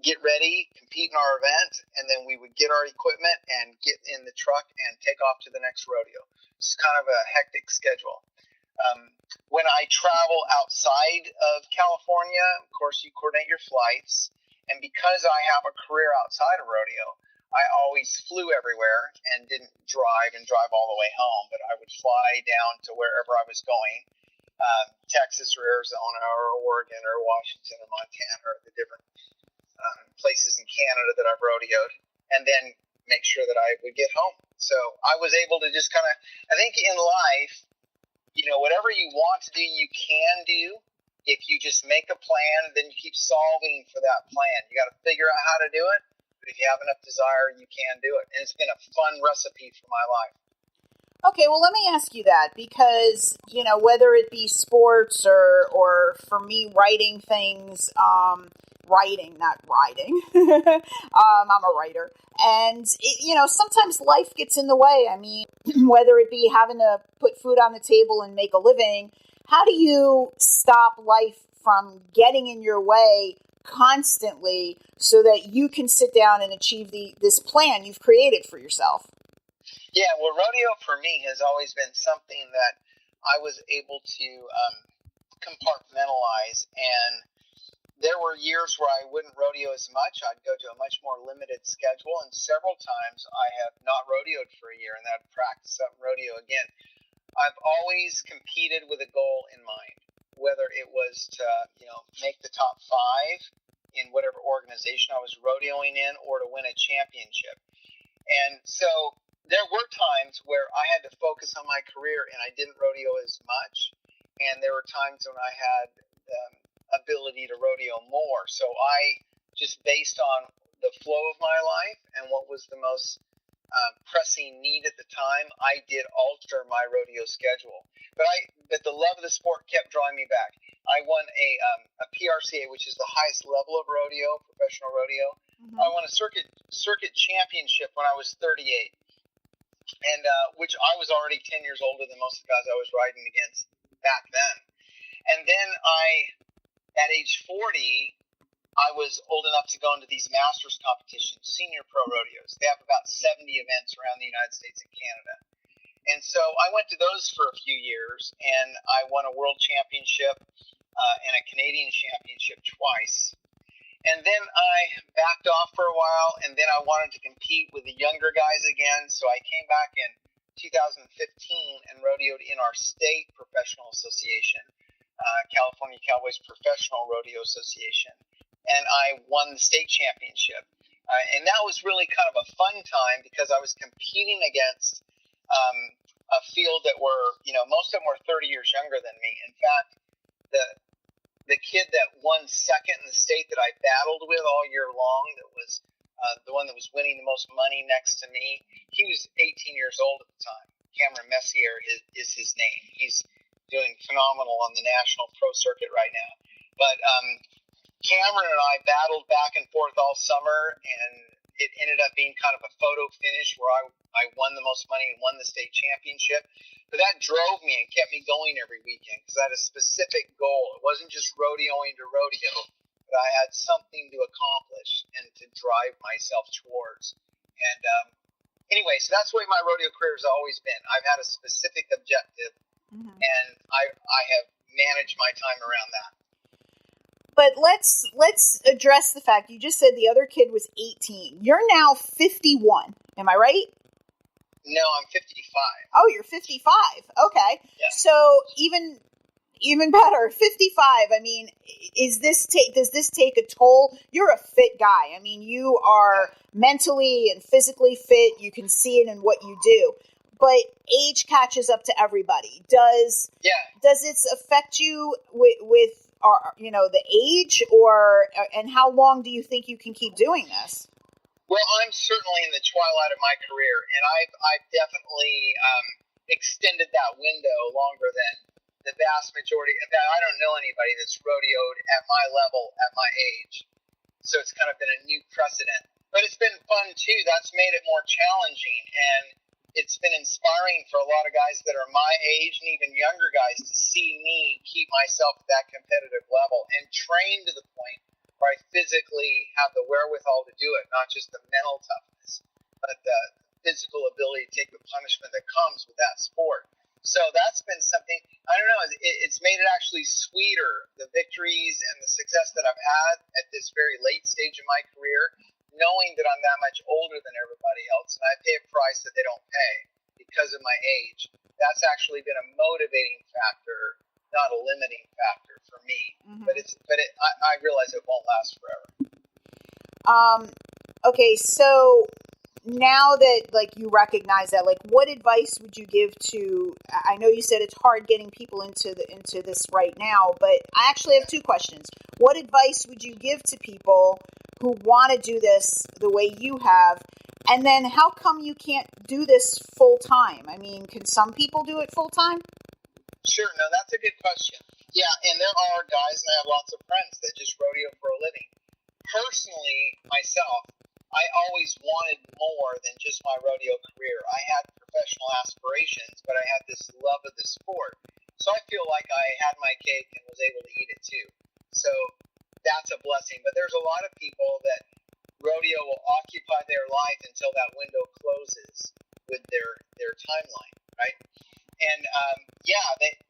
get ready, compete in our event, and then we would get our equipment and get in the truck and take off to the next rodeo. It's kind of a hectic schedule. When I travel outside of California, of course, you coordinate your flights. And because I have a career outside of rodeo, I always flew everywhere and didn't drive all the way home, but I would fly down to wherever I was going, Texas or Arizona or Oregon or Washington or Montana or the different places in Canada that I've rodeoed, and then make sure that I would get home. So I was able to just kind of, I think in life, whatever you want to do, you can do. If you just make a plan, then you keep solving for that plan. You got to figure out how to do it. But if you have enough desire, you can do it. And it's been a fun recipe for my life. Okay, well, let me ask you that because, whether it be sports or for me writing things, not riding, I'm a writer. And, sometimes life gets in the way. I mean, whether it be having to put food on the table and make a living, how do you stop life from getting in your way constantly so that you can sit down and achieve this plan you've created for yourself? Yeah, well, rodeo for me has always been something that I was able to compartmentalize, and there were years where I wouldn't rodeo as much. I'd go to a much more limited schedule, and several times I have not rodeoed for a year, and I'd practice up and rodeo again. I've always competed with a goal in mind, whether it was to, make the top 5 in whatever organization I was rodeoing in or to win a championship. And so there were times where I had to focus on my career and I didn't rodeo as much. And there were times when I had ability to rodeo more. So I just based on the flow of my life and what was the most pressing need at the time, I did alter my rodeo schedule. But the love of the sport kept drawing me back. I won a PRCA, which is the highest level of rodeo, professional rodeo. Mm-hmm. I won a circuit championship when I was 38, and which I was already 10 years older than most of the guys I was riding against back then. And then at age 40, I was old enough to go into these masters competitions, senior pro rodeos. They have about 70 events around the United States and Canada. And so I went to those for a few years, and I won a world championship and a Canadian championship twice. And then I backed off for a while, and then I wanted to compete with the younger guys again. So I came back in 2015 and rodeoed in our state professional association, California Cowboys Professional Rodeo Association. And I won the state championship. And that was really kind of a fun time because I was competing against a field that were, most of them were 30 years younger than me. In fact, the kid that won second in the state that I battled with all year long, that was the one that was winning the most money next to me, he was 18 years old at the time. Cameron Messier is his name. He's doing phenomenal on the national pro circuit right now. But Cameron and I battled back and forth all summer, and it ended up being kind of a photo finish where I won the most money and won the state championship. But that drove me and kept me going every weekend because I had a specific goal. It wasn't just rodeoing to rodeo, but I had something to accomplish and to drive myself towards. And anyway, so that's the way my rodeo career has always been. I've had a specific objective, mm-hmm. and I have managed my time around that. But let's address the fact you just said the other kid was 18. You're now 51. Am I right? No, I'm 55. Oh, you're 55. Okay. Yeah. So even better, 55. I mean, does this take a toll? You're a fit guy. I mean, you are mentally and physically fit. You can see it in what you do. But age catches up to everybody. Does it affect you with the age, and how long do you think you can keep doing this? Well, I'm certainly in the twilight of my career, and I've definitely extended that window longer than the vast majority. I don't know anybody that's rodeoed at my level at my age, so it's kind of been a new precedent. But it's been fun too. That's made it more challenging, and it's been inspiring for a lot of guys that are my age and even younger guys to see me keep myself at that competitive level and train to the point where I physically have the wherewithal to do it, not just the mental toughness, but the physical ability to take the punishment that comes with that sport. So that's been something, I don't know, it's made it actually sweeter, the victories and the success that I've had at this very late stage of my career, knowing that I'm that much older than everybody else, and I pay a price that they don't pay because of my age. That's actually been a motivating factor, not a limiting factor for me. Mm-hmm. I realize it won't last forever. Okay, so now that, like, you recognize that, like, what advice would you give to, I know you said it's hard getting people into this right now, but I actually have two questions. What advice would you give to people who want to do this the way you have? And then how come you can't do this full time? I mean, can some people do it full time? Sure, no, that's a good question. Yeah, and there are guys, and I have lots of friends that just rodeo for a living. Personally, myself, I always wanted more than just my rodeo career. I had professional aspirations, but I had this love of the sport. So I feel like I had my cake and was able to eat it too. So that's a blessing. But there's a lot of people that rodeo will occupy their life until that window closes with their timeline, right? And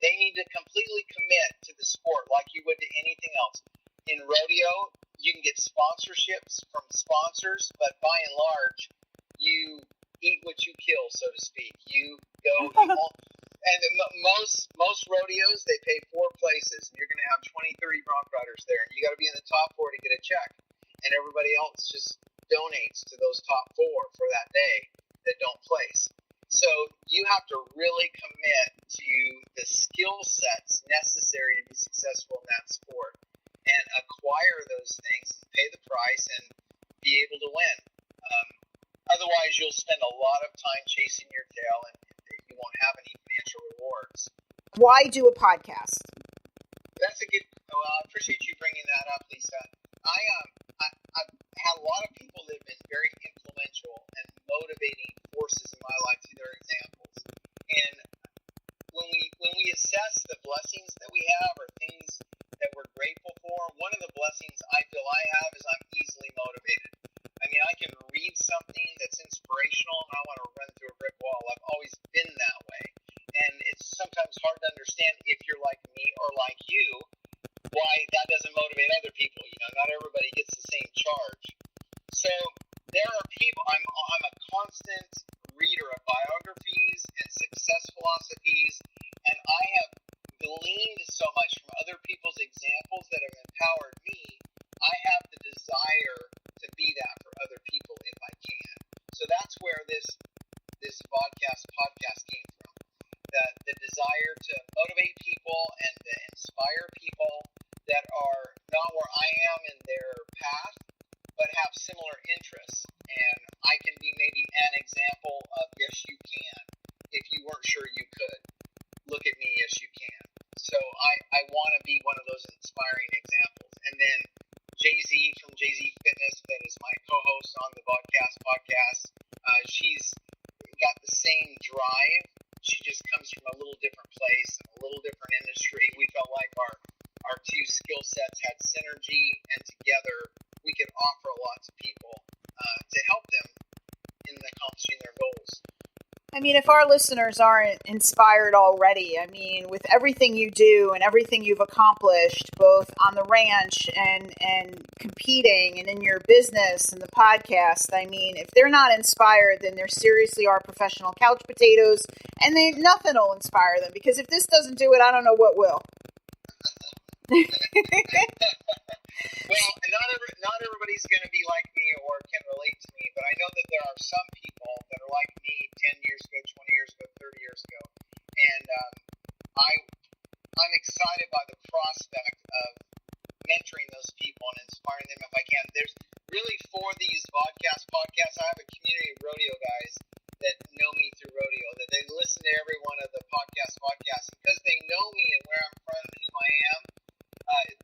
they need to completely commit to the sport like you would to anything else. In rodeo, you can get sponsorships from sponsors, but by and large, you eat what you kill, so to speak. You go, and most rodeos, they pay 4 places, and you're going to have 20, 30 bronc riders there, and you got to be in the top 4 to get a check, and everybody else just donates to those top 4 for that day that don't place. So you have to really commit to the skill sets necessary to be successful in that sport and acquire those things, pay the price, and be able to win. Otherwise, you'll spend a lot of time chasing your tail, and you won't have any financial rewards. Why do a podcast? That's a good. Well, I appreciate you bringing that up, Lisa. I've had a lot of people that have been very influential and motivating forces in my life through their examples. And when we assess the blessings that we have or things that we're grateful for, one of the blessings I feel I have is I'm easily motivated. I mean, I can read something that's inspirational and I want to run through a brick wall. I've always been that way. And it's sometimes hard to understand if you're like me or like you, why that doesn't motivate other people. You know, not everybody gets the same charge. So there are people, I'm a constant reader of biographies and success philosophies, and I have gleaned so much from other people's examples that have empowered me. I have the desire to be that for other people if I can. So that's where this podcast came from. The desire to motivate people and to inspire people that are not where I am in their path, but have similar interests. And I can be maybe an example of yes, you can. If you weren't sure you could, look at me, yes, you can. So I want to be one of those inspiring examples. And then Jay-Z from Jay-Z Fitness, that is my co-host on the podcast. She's got the same drive. She just comes from a little different place, a little different industry. We felt like our two skill sets had synergy, and together we could offer a lot to people to help them in accomplishing their goals. I mean, if our listeners aren't inspired already, I mean, with everything you do and everything you've accomplished, both on the ranch and competing and in your business and the podcast, I mean, if they're not inspired, then there seriously are professional couch potatoes, and nothing will inspire them, because if this doesn't do it, I don't know what will. Well, not everybody's going to be like me or can relate to me, but I know that there are some people that are like me 10 years ago, 20 years ago, 30 years ago, and I'm excited by the prospect of mentoring those people and inspiring them if I can. There's really, for these podcasts, I have a community of rodeo guys that know me through rodeo, that they listen to every one of the podcasts, because they know me and where I'm from and who I am.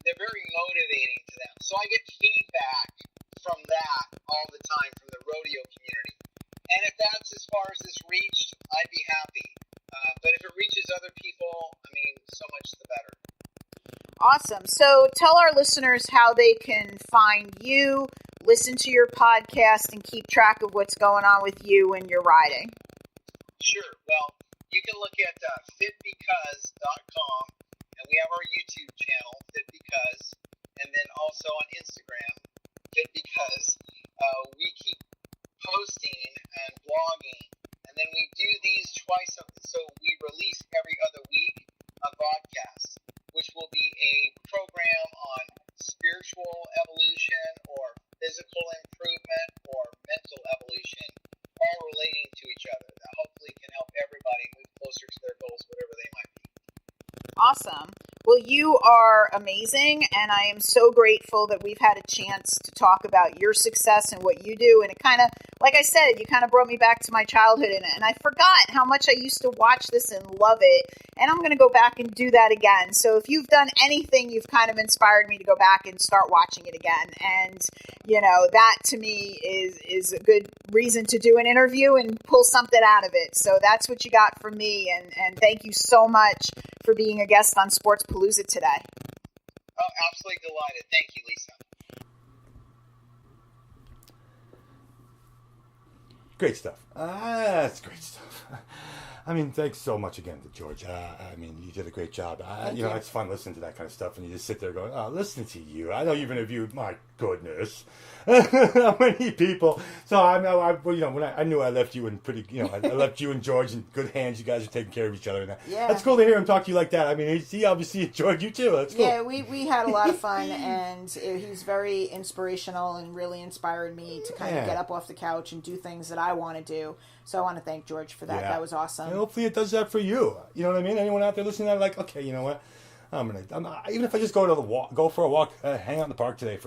They're very motivating to them. So I get feedback from that all the time from the rodeo community. And if that's as far as this reached, I'd be happy. But if it reaches other people, I mean, so much the better. Awesome. So tell our listeners how they can find you, listen to your podcast, and keep track of what's going on with you and your riding? Sure. Well, you can look at fitbecause.com, and we have our YouTube channel, Fit Because, and then also on Instagram, Fit Because. We keep posting and blogging, and then we do these twice. So we release every other week a podcast, which will be a program on spiritual evolution or physical improvement or mental evolution, all relating to each other, that hopefully can help everybody move closer to their goals, whatever they might be. Awesome. Well, you are amazing, and I am so grateful that we've had a chance to talk about your success and what you do. And it kind of, like I said, you kind of brought me back to my childhood in it. And I forgot how much I used to watch this and love it. And I'm going to go back and do that again. So if you've done anything, you've kind of inspired me to go back and start watching it again. And, you know, that to me is a good reason to do an interview and pull something out of it. So that's what you got from me. And thank you so much for being a guest on Sports Palooza today. Oh, absolutely delighted. Thank you, Lisa. Great stuff. That's great stuff. I mean, thanks so much again to George. I mean, you did a great job. You know, it's fun listening to that kind of stuff, and you just sit there going, "Oh, listen to you. I know you've interviewed. My goodness, how many people." So I know, you know, when I knew I left you in pretty, you know, I left you and George in good hands. You guys are taking care of each other. And yeah, that's cool to hear him talk to you like that. I mean, he obviously enjoyed you too. That's cool. Yeah, we had a lot of fun, and he's very inspirational and really inspired me to kind of get up off the couch and do things that I want to do. So I want to thank George for that. Yeah. That was awesome. And hopefully it does that for you. You know what I mean? Anyone out there listening, that like, okay, you know what? Even if I just go for a walk, hang out in the park today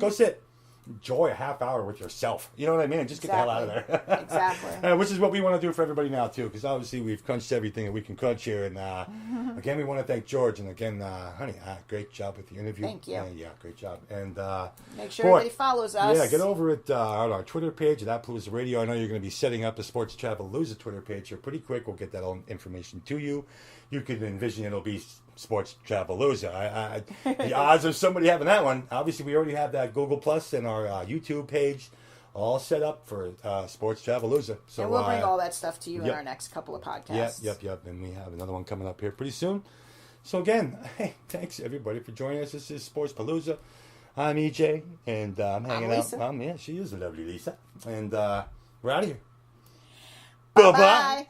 go sit, enjoy a half hour with yourself. You know what I mean? And just get the hell out of there. Exactly. Which is what we want to do for everybody now too, because obviously we've crunched everything that we can crunch here. And again, we want to thank George. And again, honey, great job with the interview. Thank you. Yeah, great job. And make sure everybody follows us. Yeah, get over it on our Twitter page at Palooza Radio. I know you're going to be setting up the Sports Palooza Twitter page here pretty quick. We'll get that all information to you. You can envision it'll be Sports Palooza. The odds of somebody having that one, obviously we already have that Google Plus and our YouTube page all set up for Sports Palooza. So and we'll bring all that stuff to you in our next couple of podcasts. Yep. And we have another one coming up here pretty soon. So again, hey, thanks everybody for joining us. This is Sports Palooza. I'm EJ, and I'm hanging out. Yeah, she is a lovely Lisa. And we're out of here. Bye-bye.